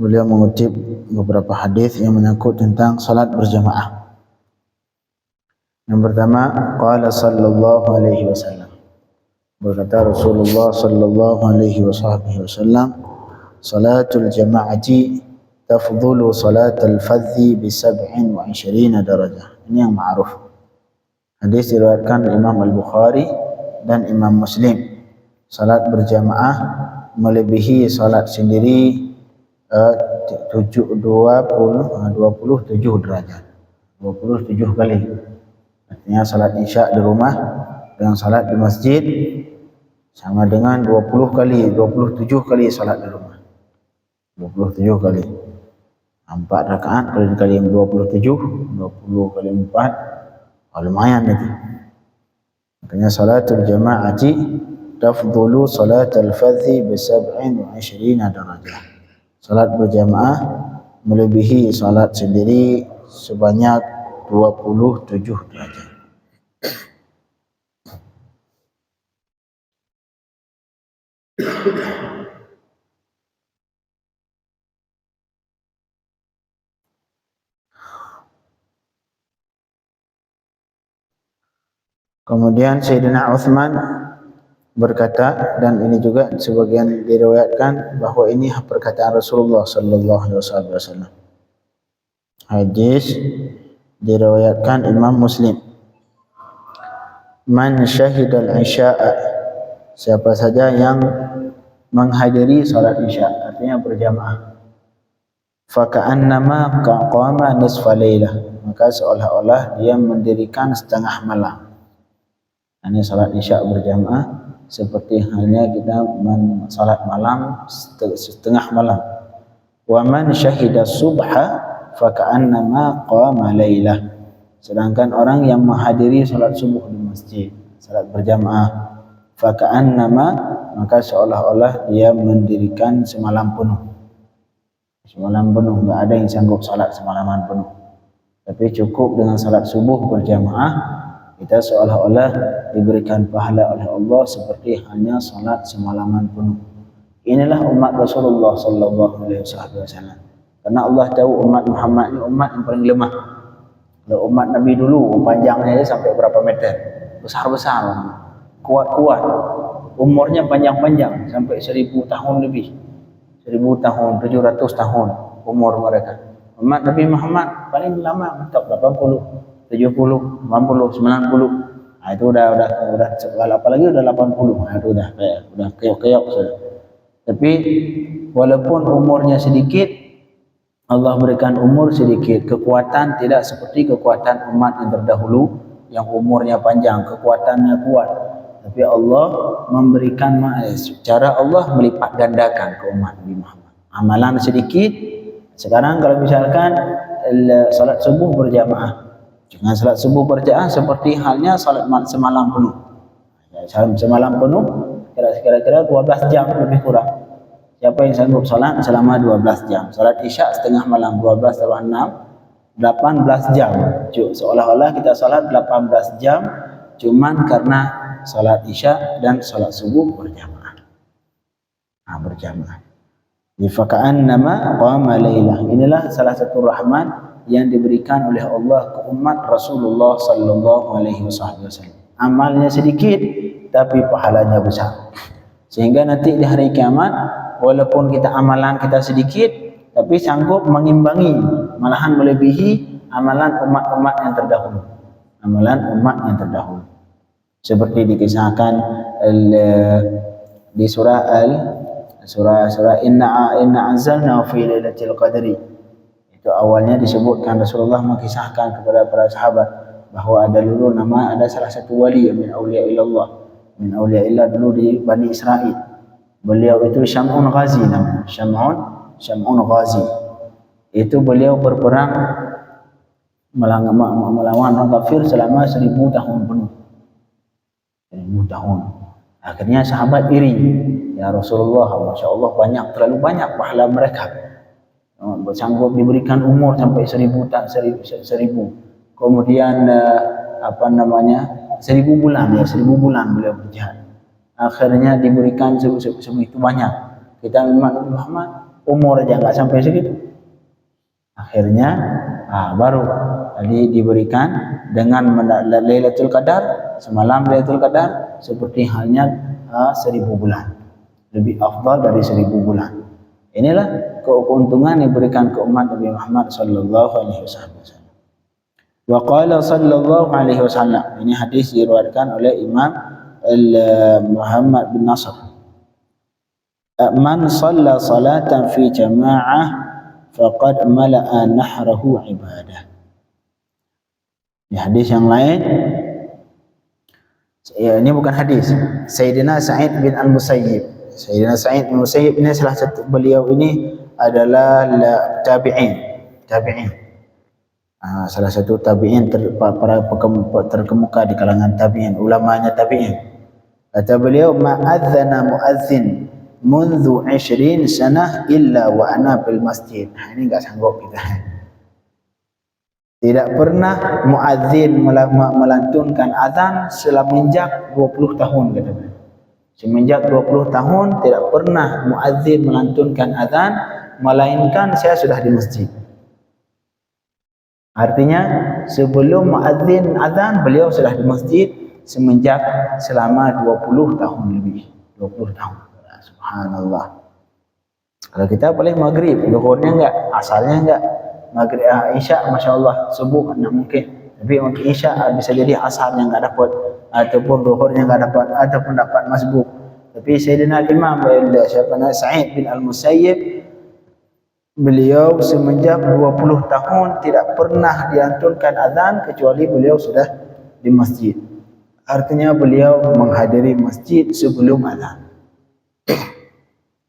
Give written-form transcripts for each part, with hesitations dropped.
beliau mengutip beberapa hadis yang menyangkut tentang salat berjamaah. Yang pertama, qala sallallahu alaihi wasallam, berkata Rasulullah sallallahu alaihi wasallam, salatul jama'ati tafdhulu salatal fadhi bi 27 darajah. Ini yang ma'ruf. Hadis diriwayatkan Imam Al-Bukhari dan Imam Muslim. Salat berjamaah melebihi salat sendiri 27 derajat. 27 kali. Artinya salat isya di rumah dengan salat di masjid sama dengan 27 kali salat di rumah. 27 kali. 4 rakaat kali dikali 27, 20 kali 4, lumayan nanti. Makanya salatul jama'ati tafdhulu salatul fadhi bi 27 darajah. Salat berjamaah melebihi salat sendiri sebanyak 27 derajat. Kemudian Sayyidina Uthman berkata, dan ini juga sebagian diriwayatkan bahawa ini perkataan Rasulullah sallallahu alaihi wasallam. Hadis diriwayatkan Imam Muslim. Man syahidal isya'a, siapa saja yang menghadiri salat isya, artinya berjamaah, faka'annama qama nisfa lailah, maka seolah-olah dia mendirikan setengah malam. Ini salat isya berjamaah seperti halnya kita salat malam setengah malam. Wa man syahida subha faka'annama qama lailah, sedangkan orang yang menghadiri salat subuh di masjid, salat berjamaah, faka'annama, maka seolah-olah dia mendirikan semalam penuh. Semalam penuh, enggak ada yang sanggup salat semalaman penuh. Tapi cukup dengan salat subuh berjamaah, kita seolah-olah diberikan pahala oleh Allah seperti hanya salat semalaman penuh. Inilah umat Rasulullah sallallahu alaihi wasallam. Karena Allah tahu umat Muhammad ini umat yang paling lemah. Kalau umat Nabi dulu panjangnya sampai berapa meter, besar-besar, kuat-kuat, umurnya panjang-panjang sampai 1000 tahun lebih, 1000 tahun, 700 tahun umur mereka. Umat Nabi Muhammad paling lama mentok 80, 70, 80, 90. Itu udah apalagi udah 80. Itu udah keok-keok sudah. Tapi walaupun umurnya sedikit, Allah berikan umur sedikit, kekuatan tidak seperti kekuatan umat yang terdahulu yang umurnya panjang, kekuatannya kuat. Tapi Allah memberikan, cara Allah melipat gandakan ke umat Nabi Muhammad. Amalan sedikit. Sekarang kalau misalkan salat subuh berjamaah, dengan salat subuh berjamaah seperti halnya salat semalam penuh. Salat semalam penuh kira-kira 12 jam lebih kurang. Siapa yang sanggup salat selama 12 jam? Salat isya setengah malam, 12 tambah 6, 18 jam. Seolah-olah kita salat 18 jam cuman karena salat isya dan salat subuh berjamaah. Berjamaah. Faka'annama qama lailah. Inilah salah satu rahmat yang diberikan oleh Allah ke umat Rasulullah sallallahu alaihi wasallam. Amalnya sedikit tapi pahalanya besar. Sehingga nanti di hari kiamat walaupun kita amalan kita sedikit tapi sanggup mengimbangi, malahan melebihi amalan umat-umat yang terdahulu. Amalan umat yang terdahulu. Seperti dikisahkan di surah Inna anzalna fi lailatul qadri. Itu awalnya disebutkan Rasulullah mengisahkan kepada para sahabat bahawa ada dulu ada salah satu wali min auliyaillah, min auliyaillah dulu di Bani Israel. Beliau itu Syam'un Ghazi namanya, Syam'un Ghazi. Itu beliau berperang melawan orang kafir selama 1000 tahun penuh. 1000 tahun. Akhirnya sahabat iri. Ya Rasulullah, Masya Allah banyak, terlalu banyak pahala mereka. Sanggup diberikan umur sampai 1000. Kemudian 1000 bulan, ya 1000 bulan beliau berjihad. Akhirnya diberikan sebegitu banyak. Kita umat Muhammad umur aja nggak sampai segitu. Akhirnya baru diberikan dengan Lailatul Qadar, semalam Lailatul Qadar seperti halnya 1000 bulan, lebih afdal dari 1000 bulan. Inilah keuntungan yang diberikan ke umat Nabi Muhammad sallallahu alaihi wasallam. Wa qala sallallahu alaihi wasallam, ini hadis diriwayatkan oleh Imam Muhammad bin Nasr. Man shalla salatan fi jama'ah faqad mala'a nahrahu ibadah. Di hadis yang lain, ya, ini bukan hadis, Sayyidina Sa'id bin Al-Musayyib. Sayyidina Sa'id bin Al-Musayyib ini salah satu, beliau ini adalah tabi'in. Salah satu tabi'in para terkemuka di kalangan tabi'in, ulamanya tabi'in. Kata beliau, ma'adzana mu'adzin mundu 20 sanah illa wa ana bil masjid. Ini enggak sanggup kita. Tidak pernah muadzin melantunkan azan semenjak 20 tahun, kata beliau. Semenjak 20 tahun tidak pernah muadzin melantunkan azan melainkan saya sudah di masjid. Artinya sebelum muadzin azan beliau sudah di masjid semenjak selama 20 tahun lebih. 20 tahun. Subhanallah. Kalau kita paling maghrib, zuhurnya enggak, asarnya enggak. Maghrib, isya, masya Allah, subuh enggak mungkin. Tapi untuk isya bisa jadi asarnya enggak dapat, ataupun zuhurnya enggak dapat, ataupun dapat masbuk. Tapi Sayyidina Imam Sa'id bin Al-Musayyib, beliau semenjak 20 tahun tidak pernah diantunkan azan kecuali beliau sudah di masjid. Artinya beliau menghadiri masjid sebelum azan.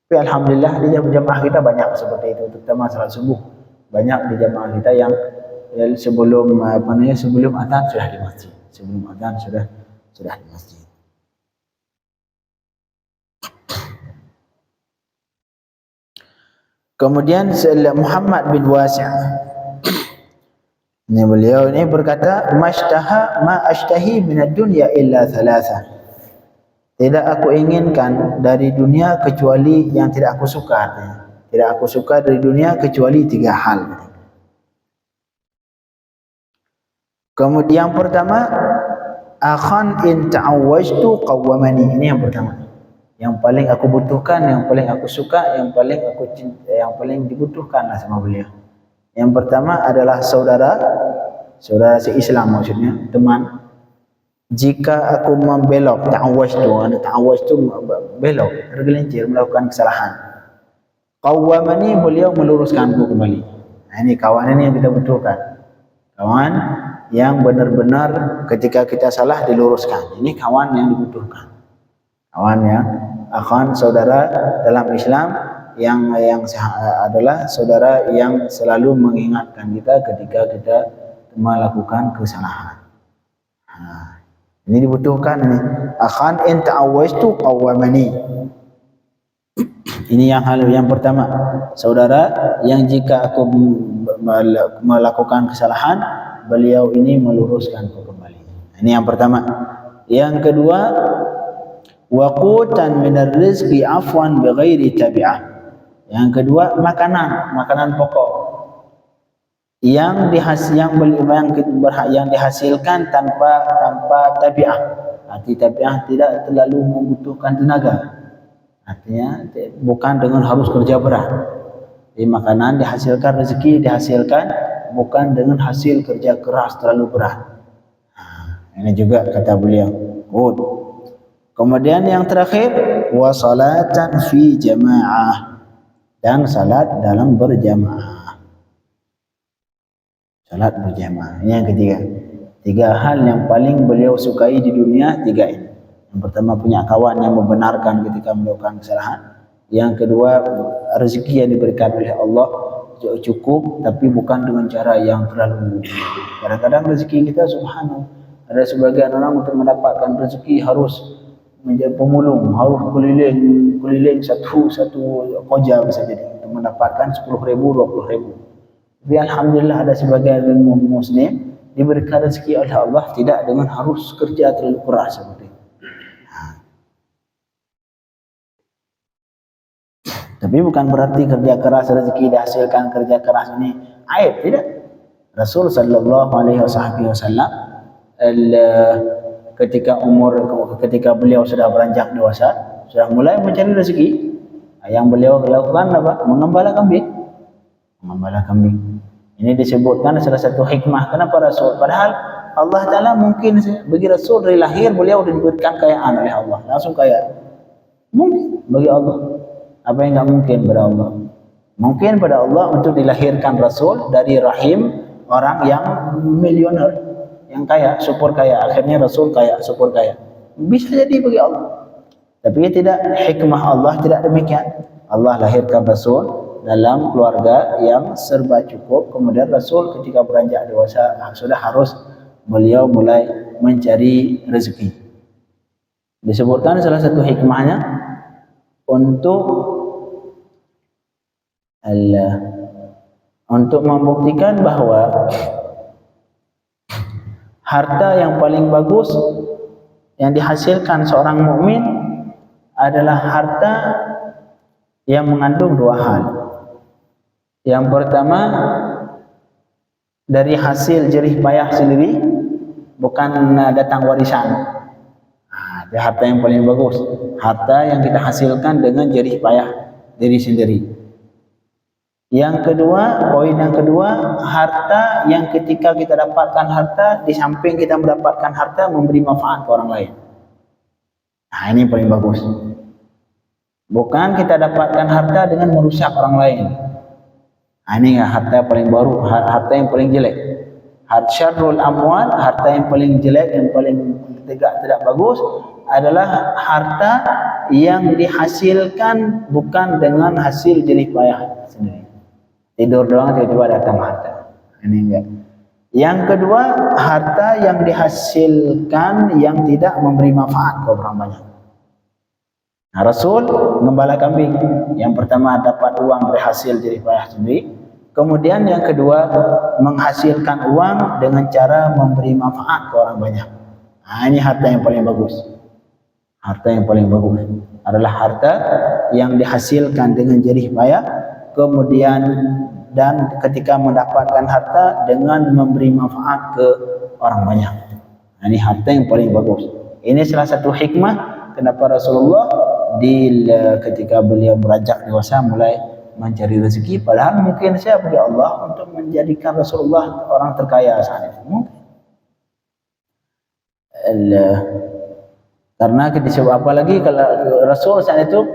Tapi alhamdulillah di jamaah kita banyak seperti itu, terutama salat subuh. Banyak di jamaah kita yang sebelum sebelum azan sudah di masjid. Sebelum azan sudah di masjid. Kemudian Muhammad bin Wasi', ini beliau ini berkata, "Mashtaha ma ashtahi minad dunya illa thalatha." Tidak aku inginkan dari dunia kecuali yang tidak aku suka. Tidak aku suka dari dunia kecuali 3 hal. Kemudian yang pertama, akhan in ta'awwajtu qawwamani. Ini yang pertama. Yang paling aku butuhkan, yang paling aku suka, yang paling aku cinta, yang paling dibutuhkanlah sama beliau. Yang pertama adalah saudara se-Islam, maksudnya teman. Jika aku membelok, ta'awwajtu belok, tergelincir melakukan kesalahan. Qawwamani, beliau meluruskanku kembali. Nah, ini kawan ini yang kita butuhkan. Kawan yang benar-benar ketika kita salah diluruskan. Ini kawan yang dibutuhkan. Kawan yang akan saudara dalam Islam yang adalah saudara yang selalu mengingatkan kita ketika kita melakukan kesalahan. Ini dibutuhkan ini. Akhan in ta'awwajtu qawwamani. Ini yang pertama. Saudara yang jika aku melakukan kesalahan, beliau ini meluruskanku kembali. Ini yang pertama. Yang kedua, waqutan minar rizqi afwan bighairi tabi'ah. Yang kedua, makanan pokok yang dihasilkan tanpa tabi'ah. Arti tabi'ah tidak terlalu membutuhkan tenaga. Artinya bukan dengan harus kerja berat. Jadi makanan dihasilkan, rezeki dihasilkan bukan dengan hasil kerja keras terlalu berat. Ini juga kata beliau. Kemudian yang terakhir, wa salatan fi jamaah, dan salat dalam berjamaah. Salat berjamaah. Ini yang ketiga. 3 hal yang paling beliau sukai di dunia, 3 ini. Yang pertama, punya kawan yang membenarkan ketika melakukan kesalahan. Yang kedua, rezeki yang diberikan oleh Allah cukup, tapi bukan dengan cara yang terlalu. Kadang-kadang rezeki kita subhanallah, ada sebagian orang untuk mendapatkan rezeki harus menjadi pemulung, harus keliling satu koja bisa jadi untuk mendapatkan 10.000, 20.000. Tapi alhamdulillah ada sebagian muslim diberikan rezeki oleh Allah tidak dengan harus kerja terlalu keras seperti itu. Tapi bukan berarti kerja keras rezeki dihasilkan kerja keras ini aib, tidak. Rasul sallallahu alaihi wasallam ketika beliau sudah beranjak dewasa, sudah mulai mencari rezeki. Yang beliau lakukan apa? Mengembala kambing. Mengembala kambing. Ini disebutkan salah satu hikmah kenapa Rasul. Padahal Allah Ta'ala mungkin bagi Rasul dari lahir beliau diberikan kekayaan oleh Allah. Langsung kaya. Mungkin bagi Allah. Apa yang tidak mungkin pada Allah? Mungkin pada Allah untuk dilahirkan Rasul dari rahim orang yang milioner, yang kaya, super kaya. Akhirnya Rasul kaya, super kaya. Bisa jadi bagi Allah. Tapi tidak, hikmah Allah tidak demikian. Allah lahirkan Rasul dalam keluarga yang serba cukup. Kemudian Rasul ketika beranjak dewasa sudah harus beliau mulai mencari rezeki. Disebutkan salah satu hikmahnya untuk membuktikan bahwa harta yang paling bagus yang dihasilkan seorang mukmin adalah harta yang mengandung dua hal. Yang pertama, dari hasil jerih payah sendiri, bukan datang warisan. Itu harta yang paling bagus, harta yang kita hasilkan dengan jerih payah diri sendiri. Yang kedua, poin yang kedua, harta yang ketika kita dapatkan harta, di samping kita mendapatkan harta, memberi manfaat ke orang lain. Nah, ini paling bagus. Bukan kita dapatkan harta dengan merusak orang lain. Nah, ini harta paling baru, harta yang paling jelek. Syarrul amwal, harta yang paling jelek, yang paling tidak bagus adalah harta yang dihasilkan bukan dengan hasil jerih payah sendiri. Tidur doang tiba-tiba datang harta. Ini enggak. Yang kedua, harta yang dihasilkan yang tidak memberi manfaat ke orang banyak. Nah, Rasul mengembala kambing. Yang pertama dapat uang dari hasil jerih payah sendiri. Kemudian yang kedua menghasilkan uang dengan cara memberi manfaat ke orang banyak. Nah, ini harta yang paling bagus. Harta yang paling bagus adalah harta yang dihasilkan dengan jerih payah, kemudian dan ketika mendapatkan harta dengan memberi manfaat ke orang banyak. Nah, ini harta yang paling bagus. Ini salah satu hikmah kenapa Rasulullah ketika beliau beranjak dewasa mulai mencari rezeki. Padahal mungkin saya bagi Allah untuk menjadikan Rasulullah orang terkaya saat itu. Mungkin. Karena apalagi kalau Rasul saat itu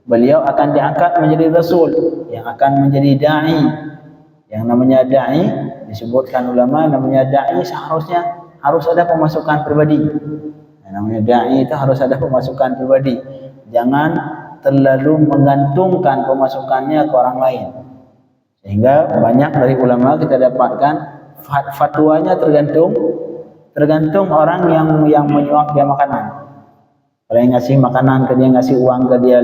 beliau akan diangkat menjadi Rasul yang akan menjadi da'i. Yang namanya da'i disebutkan ulama, namanya da'i seharusnya harus ada pemasukan pribadi. Yang namanya da'i itu harus ada pemasukan pribadi. Jangan terlalu menggantungkan pemasukannya ke orang lain. Sehingga banyak dari ulama kita dapatkan fatwanya tergantung orang yang menyuap dia makanan. Kalau yang ngasih makanan ke dia, ngasih uang ke dia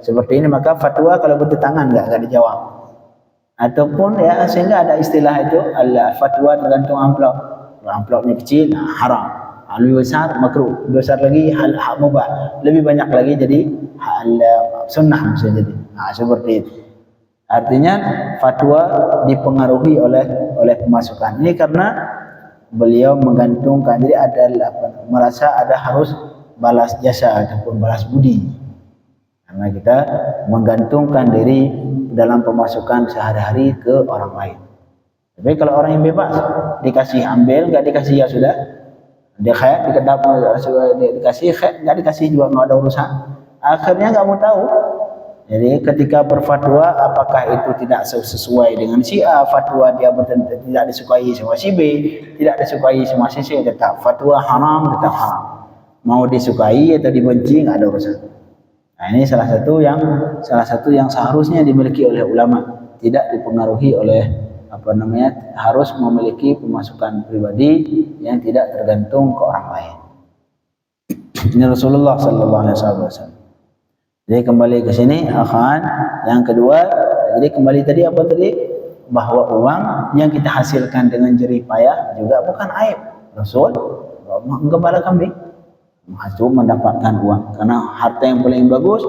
seperti ini, maka fatwa kalau bertentangan enggak dijawab. Ataupun ya sehingga ada istilah itu fatwa tergantung amplop. Kalau amplopnya kecil, haram. Lebih besar makruh, besar lagi hal mubah, lebih banyak lagi jadi hal sunnah bisa jadi. Seperti itu. Artinya fatwa dipengaruhi oleh pemasukan. Ini karena beliau menggantungkan, jadi merasa ada harus balas jasa ataupun balas budi. Karena kita menggantungkan diri dalam pemasukan sehari-hari ke orang lain. Tapi kalau orang yang bebas, dikasih ambil, enggak dikasih ya sudah. Dia khair, dikasih khair, enggak dikasih juga enggak ada urusan. Akhirnya enggak mau tahu. Jadi ketika berfatwa apakah itu tidak sesuai dengan si A, fatwa dia tidak disukai sama si B, tidak disukai sama si C, tetap fatwa haram, tetap haram. Mau disukai atau dibenci enggak ada urusan. Nah, ini salah satu yang seharusnya dimiliki oleh ulama, tidak dipengaruhi oleh harus memiliki pemasukan pribadi yang tidak tergantung ke orang lain. Ini Rasulullah sallallahu alaihi wasallam. Jadi kembali ke sini, yang kedua, jadi kembali tadi apa tadi? Bahwa uang yang kita hasilkan dengan jerih payah juga bukan aib. Rasul menggembala kambing, itu mendapatkan uang. Karena harta yang paling bagus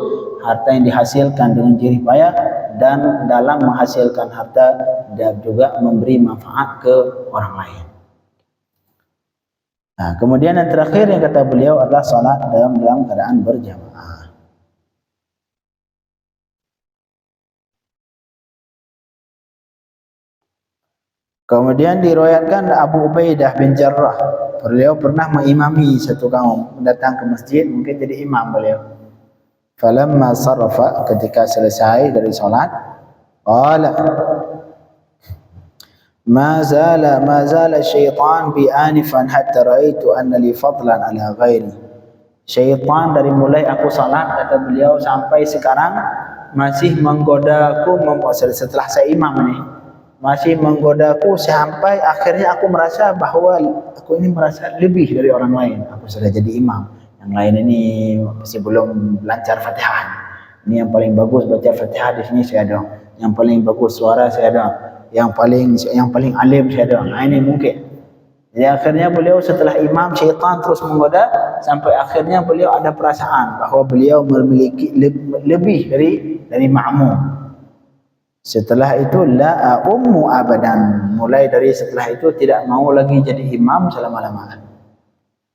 harta yang dihasilkan dengan jerih payah, dan dalam menghasilkan harta dan juga memberi manfaat ke orang lain. Nah, kemudian yang terakhir yang kata beliau adalah salat dalam keadaan berjamaah. Kemudian diriwayatkan Abu Ubaidah bin Jarrah, beliau pernah mengimami satu kaum datang ke masjid, mungkin jadi imam beliau. Falamma sarafa, ketika selesai dari salat, qala ma zala syaitan bi anifan hatta raaitu anna li fadlan ala ghairi. Syaitan dari mulai aku salat, kata beliau, sampai sekarang masih menggodaku setelah saya imam ini. Masih menggodaku sampai akhirnya aku merasa bahwa aku ini merasa lebih dari orang lain. Aku sudah jadi imam. Yang lain ini masih belum lancar Fatihah. Ini yang paling bagus baca Fatihah di sini saya ada. Yang paling bagus suara saya ada. Yang paling alim saya ada. Nah, ini mungkin. Jadi akhirnya beliau setelah imam, syaitan terus menggoda sampai akhirnya beliau ada perasaan bahwa beliau memiliki lebih dari makmum. Setelah itu la ummu abadan, mulai dari setelah itu tidak mau lagi jadi imam selama-lamanya.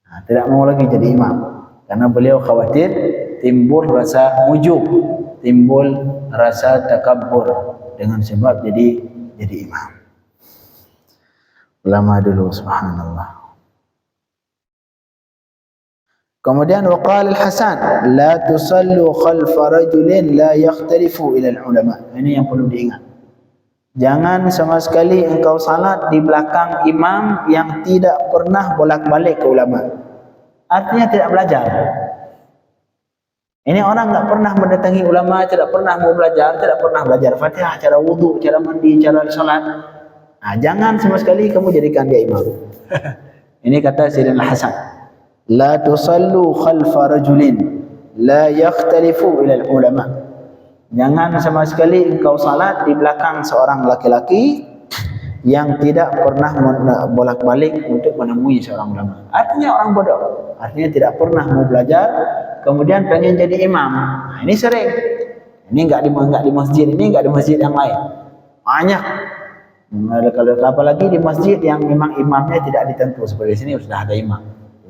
Nah, tidak mau lagi jadi imam karena beliau khawatir timbul rasa ujub, timbul rasa takabbur dengan sebab jadi imam. Ulama dulu, subhanallah. Kemudian waqala al-Hasan la tusallu khalfa rajulin la yakhtalifu ila al-ulama. Ini yang perlu diingat. Jangan sama sekali engkau salat di belakang imam yang tidak pernah bolak-balik ke ulama. Artinya tidak belajar. Ini orang enggak pernah mendatangi ulama, tidak pernah mau belajar, tidak pernah belajar Fatihah, cara wudu, cara mandi, cara salat. Nah, jangan sama sekali kamu jadikan dia imam. Ini kata Sayyidina Hasan. La tusallu khalfa rajulin la yakhtalifu ila ulama. Jangan sama sekali engkau salat di belakang seorang laki-laki yang tidak pernah bolak-balik untuk menemui seorang ulama. Artinya orang bodoh. Artinya tidak pernah mau belajar, kemudian pengen jadi imam. Nah, ini sering. Ini enggak di masjid ini, enggak di masjid yang lain. Banyak. Kalau apalagi di masjid yang memang imamnya tidak ditentu, seperti sini sudah ada imam.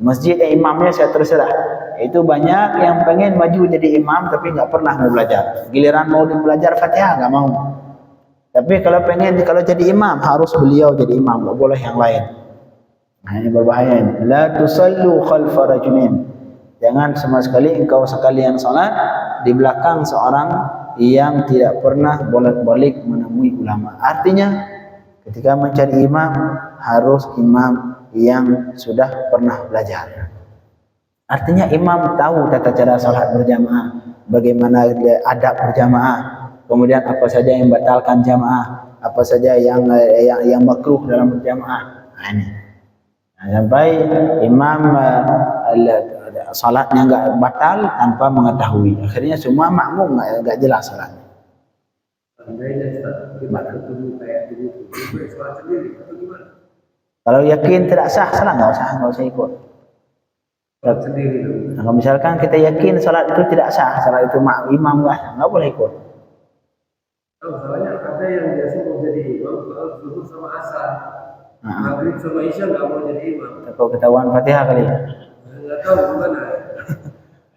Masjid yang imamnya saya terserah. Itu banyak yang pengen maju jadi imam tapi enggak pernah mau belajar. Giliran mau belajar Fatihah enggak mau. Tapi kalau jadi imam harus beliau jadi imam, enggak boleh yang lain. Nah, ini berbahaya ini. La tusallu khalfa rajulin. Jangan sama sekali engkau sekalian salat di belakang seorang yang tidak pernah bolak-balik menemui ulama. Artinya ketika mencari imam harus imam yang sudah pernah belajar. Artinya imam tahu tata cara salat berjamaah, bagaimana adab berjamaah, kemudian apa saja yang membatalkan jamaah, apa saja yang makruh dalam berjamaah. Nah, ini. Nah, sampai imam salatnya enggak batal tanpa mengetahui. Akhirnya semua makmum enggak jelas salatnya. Kalau yakin tidak sah, salah enggak usah ikut. Kalau misalkan kita yakin salat itu tidak sah, salat itu imam enggak boleh ikut. Soalnya ada yang biasa mau jadi imam kalau zuhur sama asar, maghrib sama isya enggak mau jadi imam. Kalau ketahuan Fatihah kali. Enggak tahu gimana.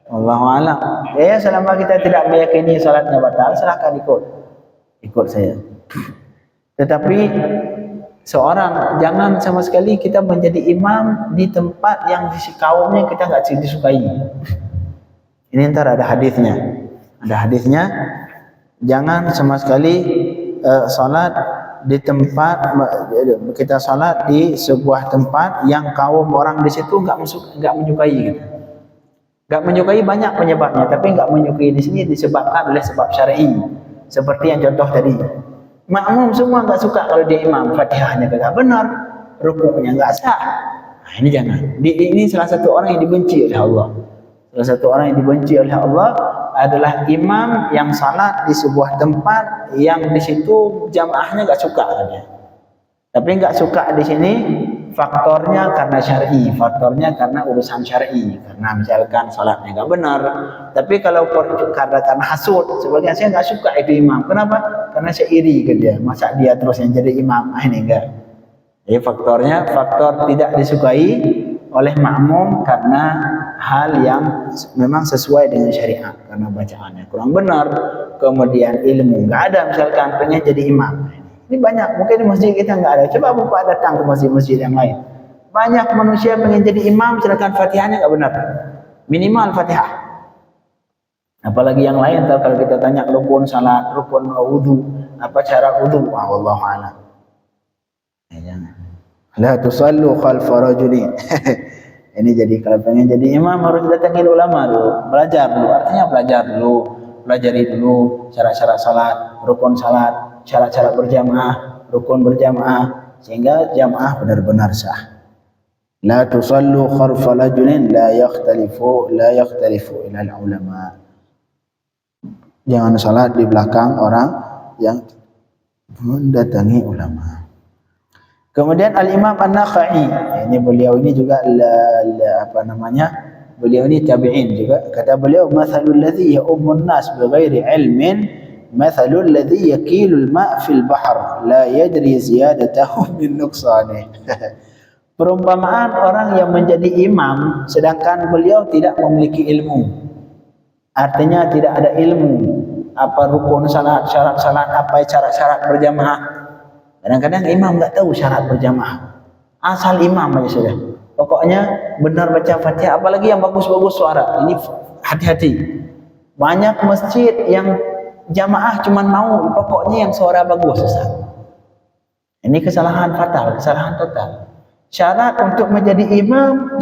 Wallahu a'lam. Ya, selama kita tidak meyakini salatnya batal, silakan ikut saya. Tetapi seorang jangan sama sekali kita menjadi imam di tempat yang di kaumnya kita enggak disukai. Ini ntar ada hadisnya. Ada hadisnya. Jangan sama sekali salat di tempat kita salat di sebuah tempat yang kaum orang di situ enggak menyukai gitu. Enggak menyukai banyak penyebabnya, tapi enggak menyukai di sini disebabkan oleh sebab syar'i. Seperti yang contoh tadi. Makmum semua enggak suka kalau dia imam, Fatihahnya enggak benar, rukuknya enggak sah. Nah, ini jangan. Ini salah satu orang yang dibenci oleh Allah. Salah satu orang yang dibenci oleh Allah adalah imam yang salat di sebuah tempat yang di situ jamaahnya enggak suka dia. Tapi enggak suka di sini faktornya karena syar'i, faktornya karena urusan syar'i, karena misalkan salatnya nggak benar. Tapi kalau karena hasud, sebagian saya nggak suka itu imam. Kenapa? Karena saya iri ke dia. Masa dia terus yang jadi imam? Ini enggak. Jadi faktornya faktor tidak disukai oleh makmum karena hal yang memang sesuai dengan syariat, karena bacaannya kurang benar, kemudian ilmu nggak ada, misalkan pengen jadi imam. Ini banyak, mungkin di masjid kita nggak ada. Coba Bapak datang ke masjid-masjid yang lain. Banyak manusia pengen jadi imam, sedangkan Fatihahnya nggak benar. Minimal Fatihah. Apalagi yang lain, kalau kita tanya rukun salat, rukun wudu, apa cara wudu? Wallahu a'lam. Jangan. La tusallu khalfa rajulin. Ini jadi kalau pengen jadi imam harus datangi ulama dulu, belajar dulu. Artinya belajar dulu, pelajari dulu syarat-syarat salat, rukun salat, syarat-syarat berjamaah, rukun berjamaah, sehingga jamaah benar-benar sah. La tusallu khalfa rajulin la yakhtalifu ila ulama. Jangan salat di belakang orang yang mendatangi ulama. Kemudian Al-Imam An-Nakhai, ini beliau ini juga beliau ini tabi'in juga. Kata beliau, mathalul ladzi ya'ummun nas bighairi ilmin mathalul ladzi yakilul ma' fil bahr la yadri ziyadatahu min nuqsanih. Perumpamaan orang yang menjadi imam sedangkan beliau tidak memiliki ilmu. Artinya tidak ada ilmu apa rukun salat, syarat salat, apa syarat-syarat berjamaah. Kadang-kadang imam nggak tahu syarat berjamaah. Asal imam aja sudah. Pokoknya benar baca Fatihah, apalagi yang bagus-bagus suara. Ini hati-hati. Banyak masjid yang jamaah cuma mau pokoknya yang suara bagus. Ini kesalahan fatal, kesalahan total. Syarat untuk menjadi imam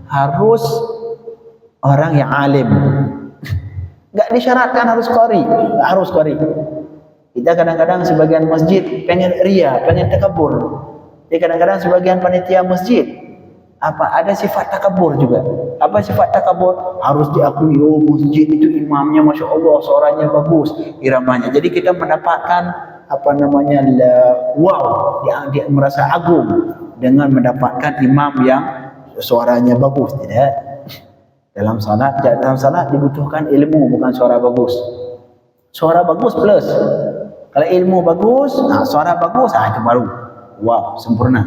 harus orang yang alim. Nggak disyaratkan harus qari, harus qari. Kita kadang-kadang sebagian masjid pengen ria, pengen takabur. Jadi kadang-kadang sebagian panitia masjid ada sifat takabur juga. Apa sifat takabur? Harus diakui, oh masjid itu imamnya masya Allah suaranya bagus, iramanya. Jadi kita mendapatkan wow, dia merasa agung dengan mendapatkan imam yang suaranya bagus. Tidak. Dalam salat dibutuhkan ilmu, bukan suara bagus. Suara bagus plus. Kalau ilmu bagus, suara bagus, itu baru. Wow, sempurna.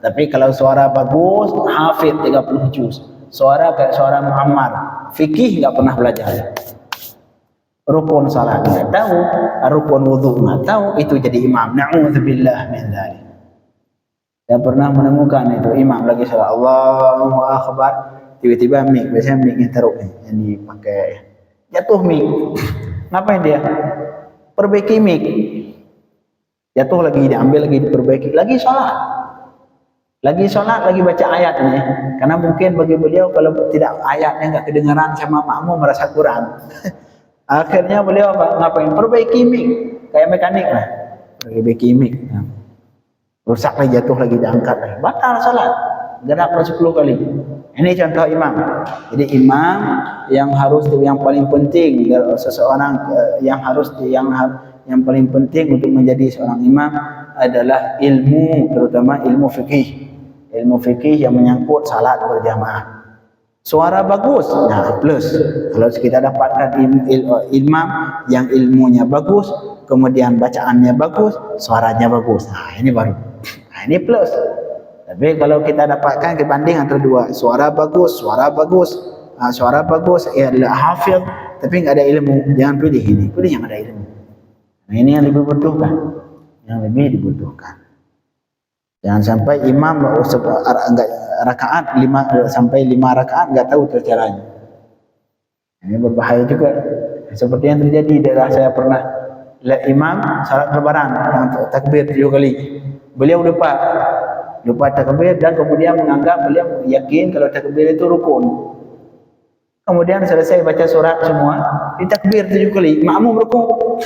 Tapi kalau suara bagus, hafid 30 juz. Suara kayak suara Muhammad. Fikih nggak pernah belajar. Rukun salat nggak tahu, rukun wudu nggak tahu, itu jadi imam. Na'udzubillah min dzalik. Saya pernah menemukan itu imam lagi salat Allahu Akbar, tiba-tiba mic, biasanya mic yang teruk yang dipakai. Jatuh mic. Ngapain dia? Perbaiki mic. Jatuh lagi, diambil lagi, diperbaiki. Lagi sholat, lagi baca ayat ini. Karena mungkin bagi beliau kalau tidak ayatnya nggak kedengaran sama makmum merasa kurang. Akhirnya beliau ngapain? Perbaiki mic, kayak mekanik lah. Perbaiki mic. Rusak lagi, jatuh lagi, diangkat lagi. Batal sholat. Gerak 10 kali. Ini contoh imam. Jadi imam yang paling penting seseorang yang paling penting untuk menjadi seorang imam adalah ilmu, terutama ilmu fikih. Ilmu fikih yang menyangkut salat berjamaah. Suara bagus, plus. Kalau kita dapatkan imam yang ilmunya bagus, kemudian bacaannya bagus, suaranya bagus. Ini baru. Ini plus. Tapi kalau kita dapatkan kebanding antara dua, suara bagus, hafid, tapi nggak ada ilmu, jangan pilih ini, pilih yang ada ilmu. Nah, ini yang lebih dibutuhkan, Jangan sampai imam rakaat 5 rakaat nggak tahu caranya. Ini berbahaya juga. Seperti yang terjadi di daerah saya pernah lihat imam salat lebaran yang takbir 7 kali. Beliau lupa takbir dan kemudian menganggap beliau yakin kalau takbir itu rukun. Kemudian selesai baca surat semua, ditakbir 7 kali, makmum rukun.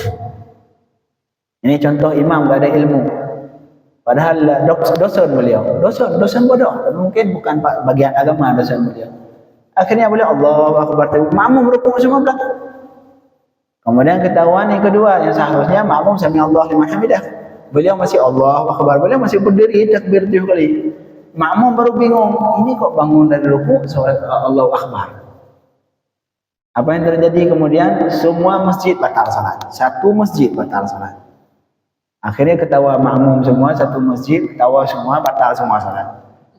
Ini contoh imam gak ada ilmu. Padahal dosen beliau, dosen bodoh, mungkin bukan bagian agama dosen beliau. Akhirnya beliau Allahu Akbar, makmum rukun semua belakang. Kemudian ketahuan yang kedua, yang seharusnya makmum sami Allahu liman hamidah. Beliau masih Allahu Akbar, beliau masih berdiri takbir 7 kali. makmum baru bingung, ini kok bangun dari ruku suara Allahu Akbar. Apa yang terjadi kemudian? Semua masjid batal salat. Satu masjid batal salat. Akhirnya ketawa makmum semua, satu masjid ketawa semua, batal semua salat.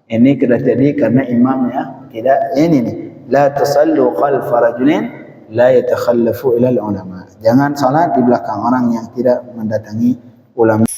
Ini terjadi karena imamnya tidak ini nih. La tusallu khalfa rajulin la yatakhallafu ila ulama. Jangan salat di belakang orang yang tidak mendatangi ulama.